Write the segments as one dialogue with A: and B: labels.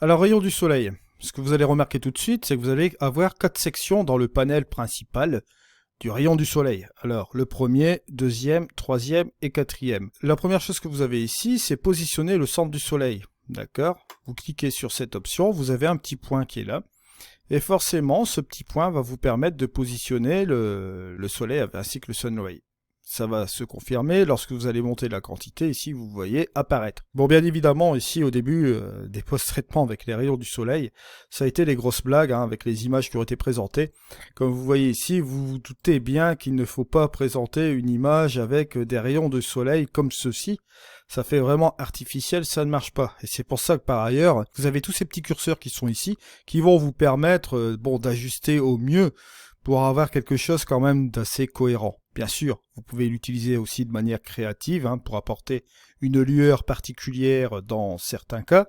A: Alors, rayon du soleil. Ce que vous allez remarquer tout de suite, c'est que vous allez avoir 4 sections dans le panel principal du rayon du soleil. Alors, le premier, deuxième, troisième et quatrième. La première chose que vous avez ici, c'est positionner le centre du soleil. D'accord? Vous cliquez sur cette option, vous avez un petit point qui est là. Et forcément, ce petit point va vous permettre de positionner le soleil ainsi que le sun ray. Ça va se confirmer lorsque vous allez monter la quantité, ici vous voyez apparaître. Bon, bien évidemment, ici au début des post-traitements avec les rayons du soleil, ça a été les grosses blagues avec les images qui ont été présentées. Comme vous voyez ici, vous vous doutez bien qu'il ne faut pas présenter une image avec des rayons de soleil comme ceci. Ça fait vraiment artificiel, ça ne marche pas. Et c'est pour ça que par ailleurs, vous avez tous ces petits curseurs qui sont ici, qui vont vous permettre d'ajuster au mieux pour avoir quelque chose quand même d'assez cohérent. Bien sûr, vous pouvez l'utiliser aussi de manière créative pour apporter une lueur particulière dans certains cas.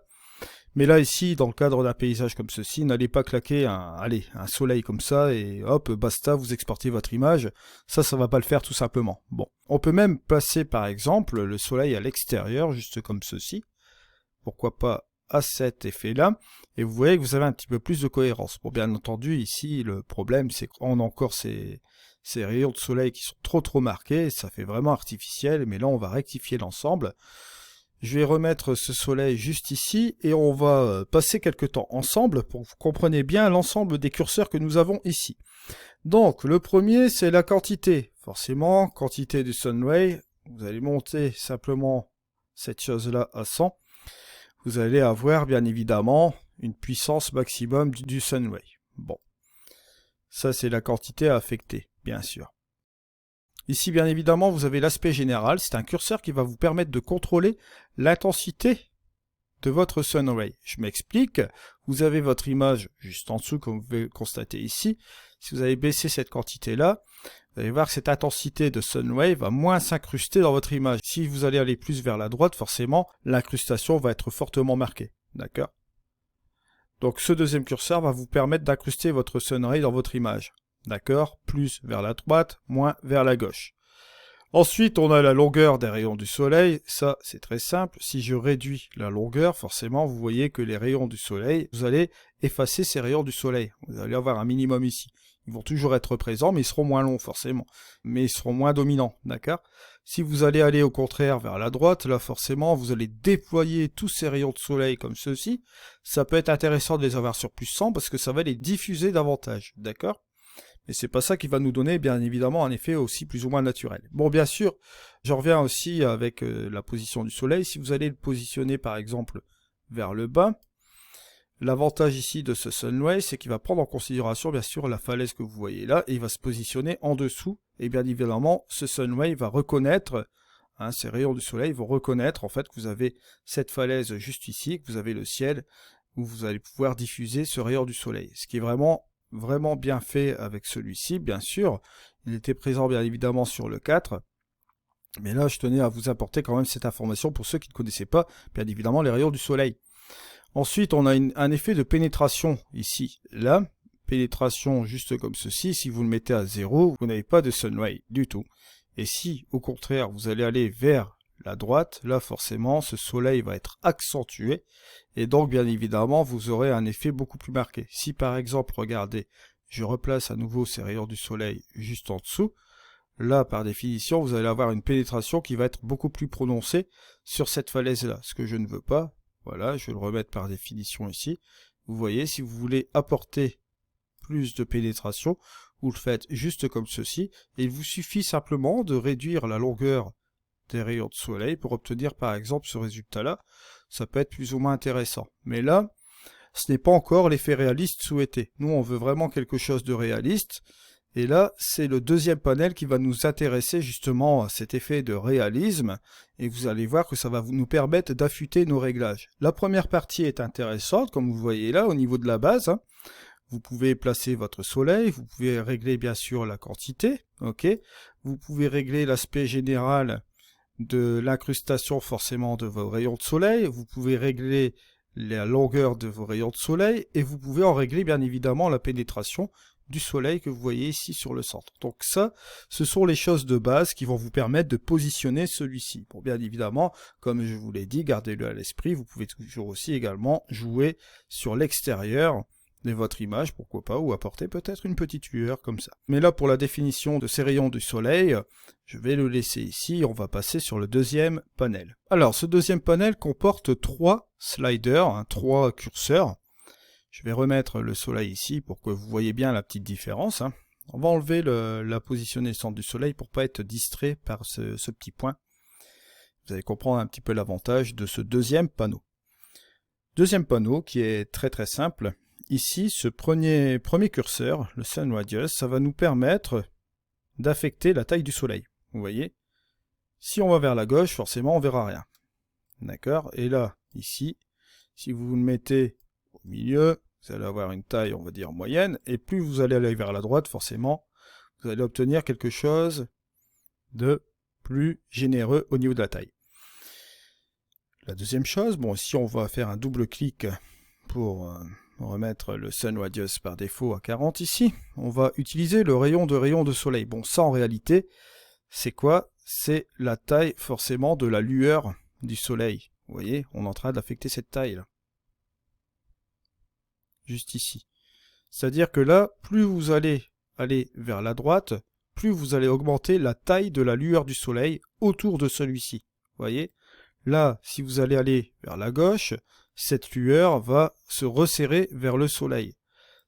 A: Mais là ici, dans le cadre d'un paysage comme ceci, n'allez pas claquer un soleil comme ça et hop, basta, vous exportez votre image. Ça va pas le faire tout simplement. Bon, on peut même placer par exemple le soleil à l'extérieur, juste comme ceci. Pourquoi pas à cet effet-là, et vous voyez que vous avez un petit peu plus de cohérence. Bon, bien entendu, ici, le problème, c'est qu'on a encore ces rayons de soleil qui sont trop marqués, ça fait vraiment artificiel, mais là, on va rectifier l'ensemble. Je vais remettre ce soleil juste ici, et on va passer quelques temps ensemble, pour que vous compreniez bien l'ensemble des curseurs que nous avons ici. Donc, le premier, c'est la quantité. Forcément, quantité du sun ray, vous allez monter simplement cette chose-là à 100. Vous allez avoir bien évidemment une puissance maximum du sun ray. Bon, ça c'est la quantité à affecter, bien sûr. Ici, bien évidemment, vous avez l'aspect général. C'est un curseur qui va vous permettre de contrôler l'intensité de votre sun ray. Je m'explique. Vous avez votre image juste en dessous, comme vous pouvez le constater ici. Si vous avez baissé cette quantité-là, vous allez voir que cette intensité de sun ray va moins s'incruster dans votre image. Si vous allez aller plus vers la droite, forcément, l'incrustation va être fortement marquée. D'accord? Donc ce deuxième curseur va vous permettre d'incruster votre sun ray dans votre image. D'accord? Plus vers la droite, moins vers la gauche. Ensuite, on a la longueur des rayons du soleil. Ça, c'est très simple. Si je réduis la longueur, forcément, vous voyez que les rayons du soleil, vous allez effacer ces rayons du soleil. Vous allez avoir un minimum ici. Ils vont toujours être présents, mais ils seront moins longs, forcément. Mais ils seront moins dominants, d'accord? Si vous allez aller au contraire vers la droite, là, forcément, vous allez déployer tous ces rayons de soleil comme ceci. Ça peut être intéressant de les avoir sur plus 100 parce que ça va les diffuser davantage, d'accord? Et c'est pas ça qui va nous donner, bien évidemment, un effet aussi plus ou moins naturel. Bon, bien sûr, j'en reviens aussi avec la position du soleil. Si vous allez le positionner, par exemple, vers le bas, l'avantage ici de ce sun ray, c'est qu'il va prendre en considération, bien sûr, la falaise que vous voyez là, et il va se positionner en dessous. Et bien évidemment, ce sun ray va reconnaître, ces rayons du soleil vont reconnaître, en fait, que vous avez cette falaise juste ici, que vous avez le ciel, où vous allez pouvoir diffuser ce rayon du soleil. Ce qui est vraiment bien fait avec celui-ci, bien sûr. Il était présent bien évidemment sur le 4. Mais là, je tenais à vous apporter quand même cette information pour ceux qui ne connaissaient pas, bien évidemment, les rayons du soleil. Ensuite, on a un effet de pénétration ici. Là, pénétration juste comme ceci. Si vous le mettez à 0, vous n'avez pas de sun ray du tout. Et si, au contraire, vous allez aller vers la droite, là forcément ce soleil va être accentué et donc bien évidemment vous aurez un effet beaucoup plus marqué. Si par exemple, regardez, je replace à nouveau ces rayons du soleil juste en dessous, là par définition vous allez avoir une pénétration qui va être beaucoup plus prononcée sur cette falaise là, ce que je ne veux pas. Voilà, je vais le remettre par définition ici. Vous voyez, si vous voulez apporter plus de pénétration, vous le faites juste comme ceci et il vous suffit simplement de réduire la longueur des rayons de soleil pour obtenir par exemple ce résultat-là. Ça peut être plus ou moins intéressant. Mais là, ce n'est pas encore l'effet réaliste souhaité. Nous, on veut vraiment quelque chose de réaliste. Et là, c'est le deuxième panel qui va nous intéresser justement à cet effet de réalisme. Et vous allez voir que ça va nous permettre d'affûter nos réglages. La première partie est intéressante, comme vous voyez là, au niveau de la base. Vous pouvez placer votre soleil, vous pouvez régler bien sûr la quantité. Ok. Vous pouvez régler l'aspect général de l'incrustation forcément de vos rayons de soleil, vous pouvez régler la longueur de vos rayons de soleil et vous pouvez en régler bien évidemment la pénétration du soleil que vous voyez ici sur le centre. Donc ça, ce sont les choses de base qui vont vous permettre de positionner celui-ci. Bon, bien évidemment, comme je vous l'ai dit, gardez-le à l'esprit, vous pouvez toujours aussi également jouer sur l'extérieur de votre image, pourquoi pas, ou apporter peut-être une petite lueur comme ça. Mais là, pour la définition de ces rayons du soleil, je vais le laisser ici, on va passer sur le deuxième panel. Alors, ce deuxième panel comporte 3 sliders, 3 curseurs. Je vais remettre le soleil ici pour que vous voyez bien la petite différence. On va enlever la positionner centre du soleil pour pas être distrait par ce petit point. Vous allez comprendre un petit peu l'avantage de ce deuxième panneau. Deuxième panneau qui est très très simple. Ici, ce premier curseur, le Sun Radius, ça va nous permettre d'affecter la taille du soleil. Vous voyez? Si on va vers la gauche, forcément, on verra rien. D'accord? Et là, ici, si vous le mettez au milieu, vous allez avoir une taille, on va dire, moyenne. Et plus vous allez aller vers la droite, forcément, vous allez obtenir quelque chose de plus généreux au niveau de la taille. La deuxième chose, bon, si on va faire un double clic pour remettre le Sun Radius par défaut à 40 ici, on va utiliser le rayon de soleil. Bon, ça en réalité, c'est quoi? C'est la taille forcément de la lueur du soleil. Vous voyez, on est en train d'affecter cette taille là. Juste ici. C'est-à-dire que là, plus vous allez aller vers la droite, plus vous allez augmenter la taille de la lueur du soleil autour de celui-ci. Vous voyez? Là, si vous allez aller vers la gauche, cette lueur va se resserrer vers le soleil.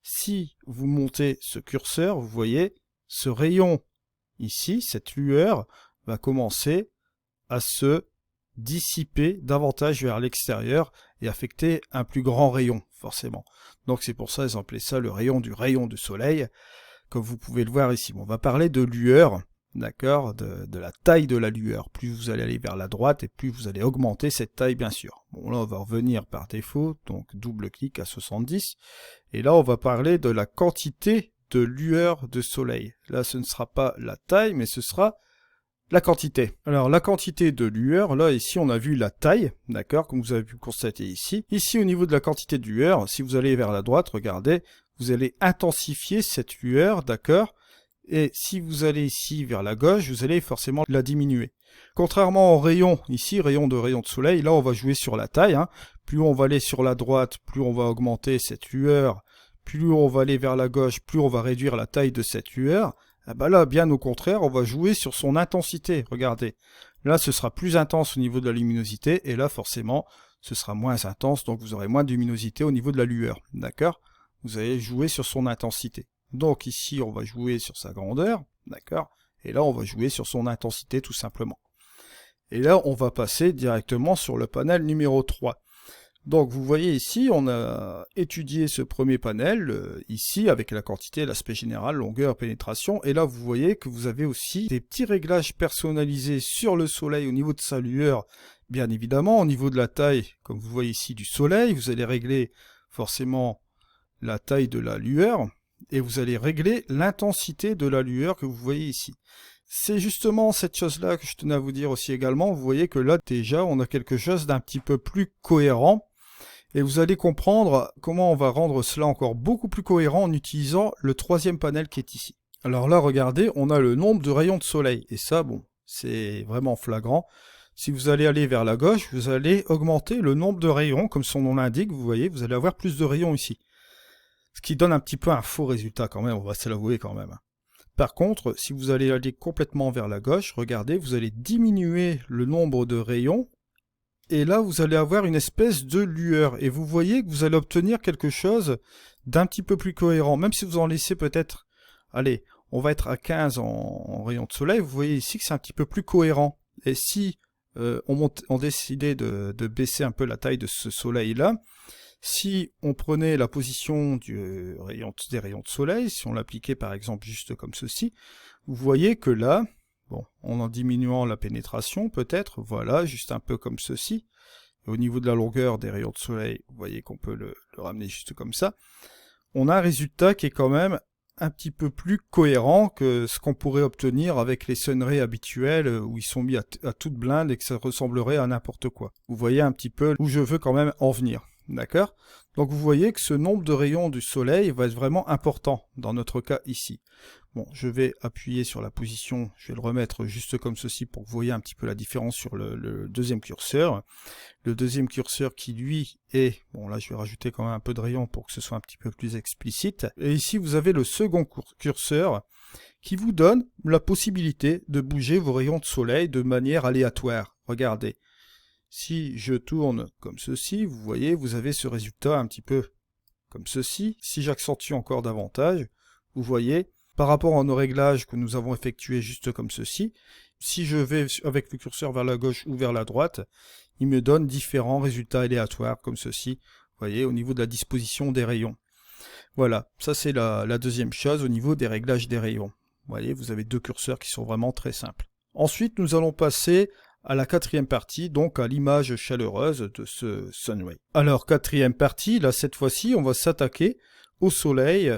A: Si vous montez ce curseur, vous voyez, ce rayon ici, cette lueur, va commencer à se dissiper davantage vers l'extérieur et affecter un plus grand rayon, forcément. Donc c'est pour ça qu'ils ont appelé ça le rayon du soleil, comme vous pouvez le voir ici. Bon, on va parler de lueur, d'accord, de la taille de la lueur. Plus vous allez aller vers la droite et plus vous allez augmenter cette taille, bien sûr. Bon, là on va revenir par défaut, donc double clic à 70. Et là on va parler de la quantité de lueur de soleil. Là ce ne sera pas la taille, mais ce sera la quantité. Alors la quantité de lueur, là ici on a vu la taille, d'accord, comme vous avez pu constater ici. Ici au niveau de la quantité de lueur, si vous allez vers la droite, regardez, vous allez intensifier cette lueur, d'accord. Et si vous allez ici vers la gauche, vous allez forcément la diminuer. Contrairement au rayon, ici, rayon de soleil, là on va jouer sur la taille. Plus on va aller sur la droite, plus on va augmenter cette lueur. Plus on va aller vers la gauche, plus on va réduire la taille de cette lueur. Et ben là, bien au contraire, on va jouer sur son intensité. Regardez, là ce sera plus intense au niveau de la luminosité, et là forcément, ce sera moins intense, donc vous aurez moins de luminosité au niveau de la lueur. D'accord? Vous allez jouer sur son intensité. Donc ici, on va jouer sur sa grandeur, d'accord? Et là, on va jouer sur son intensité, tout simplement. Et là, on va passer directement sur le panel numéro 3. Donc, vous voyez ici, on a étudié ce premier panel, ici, avec la quantité, l'aspect général, longueur, pénétration. Et là, vous voyez que vous avez aussi des petits réglages personnalisés sur le soleil au niveau de sa lueur. Bien évidemment, au niveau de la taille, comme vous voyez ici, du soleil, vous allez régler forcément la taille de la lueur. Et vous allez régler l'intensité de la lueur que vous voyez ici. C'est justement cette chose-là que je tenais à vous dire aussi également. Vous voyez que là, déjà, on a quelque chose d'un petit peu plus cohérent. Et vous allez comprendre comment on va rendre cela encore beaucoup plus cohérent en utilisant le troisième panel qui est ici. Alors là, regardez, on a le nombre de rayons de soleil. Et ça, bon, c'est vraiment flagrant. Si vous allez aller vers la gauche, vous allez augmenter le nombre de rayons, comme son nom l'indique. Vous voyez, vous allez avoir plus de rayons ici. Ce qui donne un petit peu un faux résultat quand même, on va se l'avouer quand même. Par contre, si vous allez aller complètement vers la gauche, regardez, vous allez diminuer le nombre de rayons, et là vous allez avoir une espèce de lueur, et vous voyez que vous allez obtenir quelque chose d'un petit peu plus cohérent, même si vous en laissez peut-être, allez, on va être à 15 en rayon de soleil, vous voyez ici que c'est un petit peu plus cohérent. Et si on décidait de baisser un peu la taille de ce soleil-là, si on prenait la position des rayons de soleil, si on l'appliquait par exemple juste comme ceci, vous voyez que là, bon, en diminuant la pénétration peut-être, voilà, juste un peu comme ceci, et au niveau de la longueur des rayons de soleil, vous voyez qu'on peut le ramener juste comme ça, on a un résultat qui est quand même un petit peu plus cohérent que ce qu'on pourrait obtenir avec les sunrays habituels où ils sont mis à toute blinde et que ça ressemblerait à n'importe quoi. Vous voyez un petit peu où je veux quand même en venir. D'accord? Donc vous voyez que ce nombre de rayons du soleil va être vraiment important dans notre cas ici. Bon, je vais appuyer sur la position, je vais le remettre juste comme ceci pour que vous voyez un petit peu la différence sur le deuxième curseur. Le deuxième curseur qui lui est, bon là je vais rajouter quand même un peu de rayon pour que ce soit un petit peu plus explicite. Et ici vous avez le second curseur qui vous donne la possibilité de bouger vos rayons de soleil de manière aléatoire. Regardez. Si je tourne comme ceci, vous voyez, vous avez ce résultat un petit peu comme ceci. Si j'accentue encore davantage, vous voyez, par rapport à nos réglages que nous avons effectués juste comme ceci, si je vais avec le curseur vers la gauche ou vers la droite, il me donne différents résultats aléatoires comme ceci, vous voyez, au niveau de la disposition des rayons. Voilà, ça c'est la deuxième chose au niveau des réglages des rayons. Vous voyez, vous avez deux curseurs qui sont vraiment très simples. Ensuite, nous allons passer à la quatrième partie, donc à l'image chaleureuse de ce Sunray. Alors, quatrième partie, là cette fois-ci, on va s'attaquer au soleil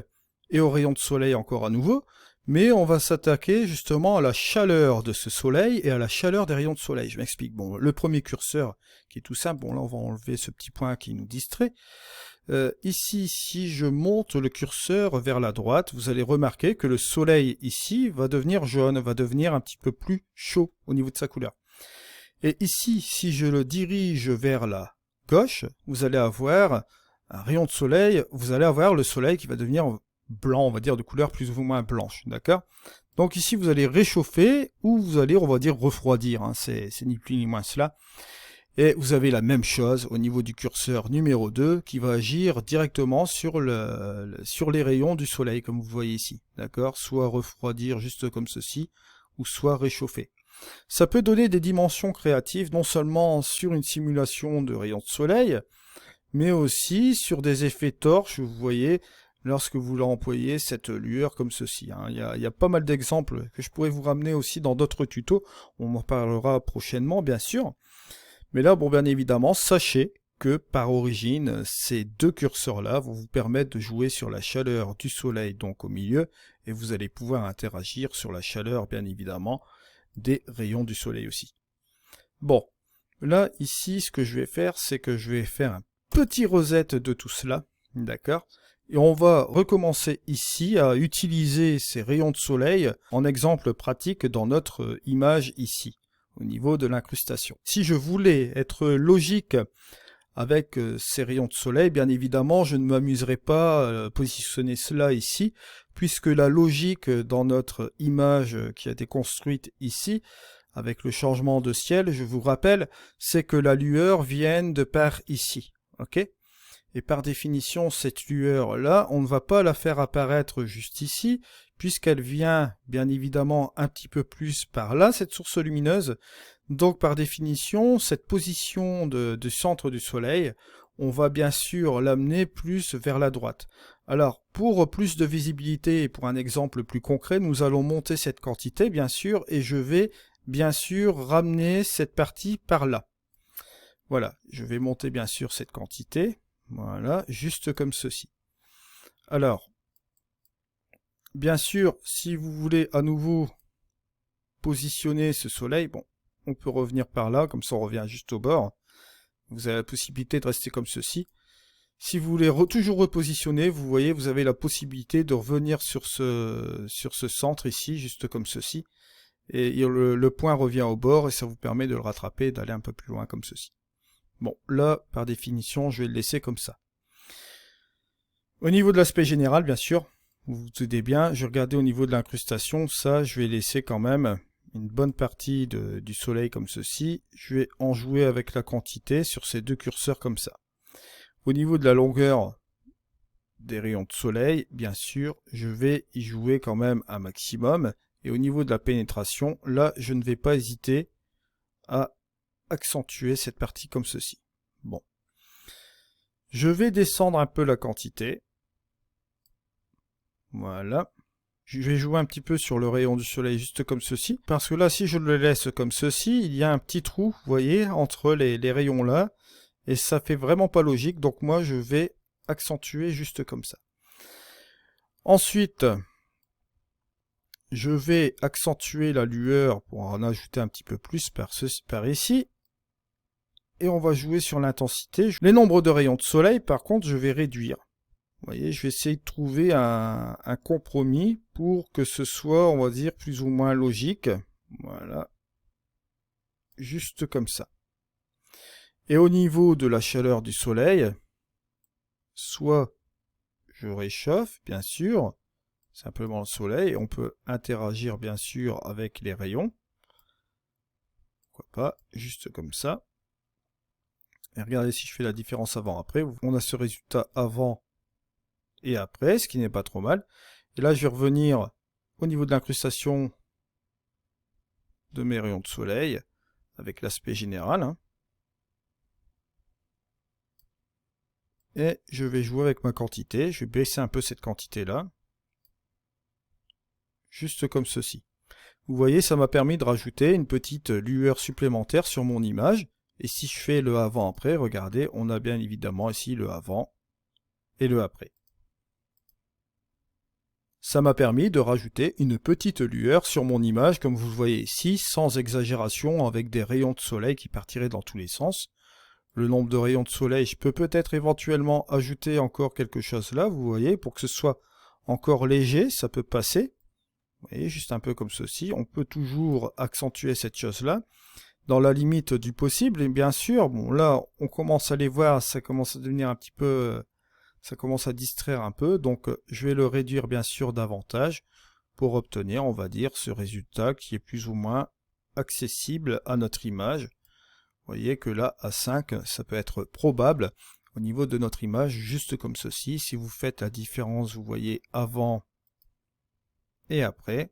A: et aux rayons de soleil encore à nouveau, mais on va s'attaquer justement à la chaleur de ce soleil et à la chaleur des rayons de soleil. Je m'explique. Bon, le premier curseur qui est tout simple, bon là on va enlever ce petit point qui nous distrait. Ici, si je monte le curseur vers la droite, vous allez remarquer que le soleil ici va devenir jaune, va devenir un petit peu plus chaud au niveau de sa couleur. Et ici, si je le dirige vers la gauche, vous allez avoir un rayon de soleil, vous allez avoir le soleil qui va devenir blanc, on va dire de couleur plus ou moins blanche, d'accord? Donc ici, vous allez réchauffer ou vous allez, on va dire, refroidir, hein, c'est ni plus ni moins cela. Et vous avez la même chose au niveau du curseur numéro 2 qui va agir directement sur les rayons du soleil, comme vous voyez ici, d'accord? Soit refroidir juste comme ceci, ou soit réchauffer. Ça peut donner des dimensions créatives, non seulement sur une simulation de rayons de soleil, mais aussi sur des effets torches, vous voyez, lorsque vous employez cette lueur comme ceci. Hein. Il y a pas mal d'exemples que je pourrais vous ramener aussi dans d'autres tutos, on en parlera prochainement bien sûr. Mais là, bon, bien évidemment, sachez que par origine, ces deux curseurs-là vont vous permettre de jouer sur la chaleur du soleil, donc au milieu, et vous allez pouvoir interagir sur la chaleur, bien évidemment, des rayons du soleil aussi. Bon, là, ici, ce que je vais faire, c'est que je vais faire un petit reset de tout cela, d'accord? Et on va recommencer ici à utiliser ces rayons de soleil en exemple pratique dans notre image ici, au niveau de l'incrustation. Si je voulais être logique avec ces rayons de soleil, bien évidemment, je ne m'amuserai pas à positionner cela ici, puisque la logique dans notre image qui a été construite ici, avec le changement de ciel, je vous rappelle, c'est que la lueur vienne de par ici, ok? Et par définition, cette lueur-là, on ne va pas la faire apparaître juste ici, puisqu'elle vient bien évidemment un petit peu plus par là, cette source lumineuse. Donc par définition, cette position du centre du soleil, on va bien sûr l'amener plus vers la droite. Alors pour plus de visibilité et pour un exemple plus concret, nous allons monter cette quantité bien sûr, et je vais bien sûr ramener cette partie par là. Voilà, je vais monter bien sûr cette quantité. Voilà, juste comme ceci. Alors, bien sûr, si vous voulez à nouveau positionner ce soleil, bon, on peut revenir par là, comme ça on revient juste au bord. Vous avez la possibilité de rester comme ceci. Si vous voulez toujours repositionner, vous voyez, vous avez la possibilité de revenir sur ce centre ici, juste comme ceci. Et le point revient au bord et ça vous permet de le rattraper et d'aller un peu plus loin comme ceci. Bon, là, par définition, je vais le laisser comme ça. Au niveau de l'aspect général, bien sûr, vous vous doutez bien, je regardais au niveau de l'incrustation, ça, je vais laisser quand même une bonne partie du soleil comme ceci. Je vais en jouer avec la quantité sur ces deux curseurs comme ça. Au niveau de la longueur des rayons de soleil, bien sûr, je vais y jouer quand même un maximum. Et au niveau de la pénétration, là, je ne vais pas hésiter à accentuer cette partie comme ceci. Bon. Je vais descendre un peu la quantité. Voilà. Je vais jouer un petit peu sur le rayon du soleil juste comme ceci. Parce que là, si je le laisse comme ceci, il y a un petit trou, vous voyez, entre les rayons là. Et ça fait vraiment pas logique. Donc moi, je vais accentuer juste comme ça. Ensuite, je vais accentuer la lueur pour en ajouter un petit peu plus par ici. et on va jouer sur l'intensité. Les nombres de rayons de soleil, par contre, je vais réduire. Vous voyez, je vais essayer de trouver un compromis pour que ce soit, on va dire, plus ou moins logique. Voilà. Juste comme ça. Et au niveau de la chaleur du soleil, soit je réchauffe, bien sûr, simplement le soleil, on peut interagir, bien sûr, avec les rayons. Pourquoi pas, juste comme ça. Et regardez si je fais la différence avant-après, on a ce résultat avant et après, ce qui n'est pas trop mal. Et là, je vais revenir au niveau de l'incrustation de mes rayons de soleil, avec l'aspect général, hein. Et je vais jouer avec ma quantité. Je vais baisser un peu cette quantité-là. Juste comme ceci. Vous voyez, ça m'a permis de rajouter une petite lueur supplémentaire sur mon image. Et si je fais le avant-après, regardez, on a bien évidemment ici le avant et le après. Ça m'a permis de rajouter une petite lueur sur mon image, comme vous le voyez ici, sans exagération, avec des rayons de soleil qui partiraient dans tous les sens. Le nombre de rayons de soleil, je peux peut-être éventuellement ajouter encore quelque chose là, vous voyez, pour que ce soit encore léger, ça peut passer. Vous voyez, juste un peu comme ceci. On peut toujours accentuer cette chose-là, dans la limite du possible. Et bien sûr, bon là, on commence à les voir, ça commence à devenir un petit peu... ça commence à distraire un peu, donc je vais le réduire bien sûr davantage pour obtenir, on va dire, ce résultat qui est plus ou moins accessible à notre image. Vous voyez que là, à 5, ça peut être probable au niveau de notre image, juste comme ceci. Si vous faites la différence, vous voyez avant et après,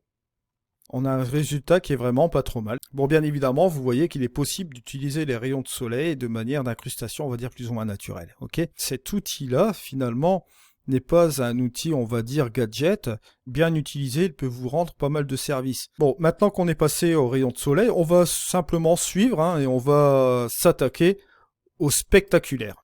A: on a un résultat qui est vraiment pas trop mal. Bon, bien évidemment, vous voyez qu'il est possible d'utiliser les rayons de soleil de manière d'incrustation, on va dire, plus ou moins naturelle. Ok, cet outil-là, finalement, n'est pas un outil, on va dire, gadget. Bien utilisé, il peut vous rendre pas mal de services. Bon, maintenant qu'on est passé aux rayons de soleil, on va simplement suivre, hein, et on va s'attaquer au spectaculaire.